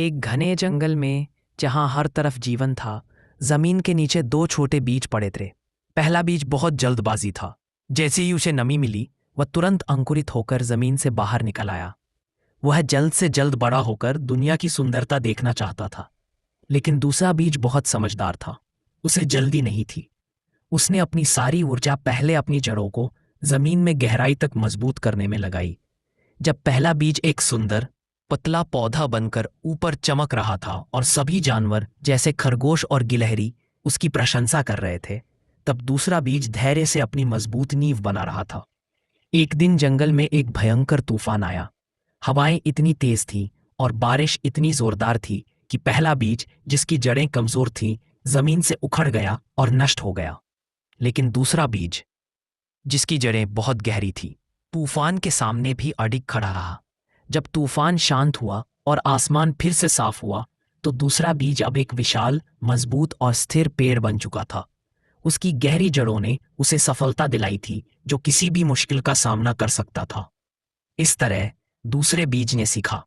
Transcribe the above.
एक घने जंगल में जहां हर तरफ जीवन था, जमीन के नीचे दो छोटे बीज पड़े थे। पहला बीज बहुत जल्दबाजी था। जैसे ही उसे नमी मिली, वह तुरंत अंकुरित होकर जमीन से बाहर निकल आया। वह जल्द से जल्द बड़ा होकर दुनिया की सुंदरता देखना चाहता था। लेकिन दूसरा बीज बहुत समझदार था। उसे जल्दी नहीं थी। उसने अपनी सारी ऊर्जा पहले अपनी जड़ों को जमीन में गहराई तक मजबूत करने में लगाई। जब पहला बीज एक सुंदर पतला पौधा बनकर ऊपर चमक रहा था और सभी जानवर जैसे खरगोश और गिलहरी उसकी प्रशंसा कर रहे थे, तब दूसरा बीज धैर्य से अपनी मजबूत नींव बना रहा था। एक दिन जंगल में एक भयंकर तूफान आया। हवाएं इतनी तेज थीं और बारिश इतनी जोरदार थी कि पहला बीज, जिसकी जड़ें कमजोर थीं, जमीन से उखड़ गया और नष्ट हो गया। लेकिन दूसरा बीज, जिसकी जड़ें बहुत गहरी थी, तूफान के सामने भी अडिग खड़ा रहा। जब तूफान शांत हुआ और आसमान फिर से साफ हुआ, तो दूसरा बीज अब एक विशाल, मजबूत और स्थिर पेड़ बन चुका था। उसकी गहरी जड़ों ने उसे सफलता दिलाई थी, जो किसी भी मुश्किल का सामना कर सकता था। इस तरह दूसरे बीज ने सीखा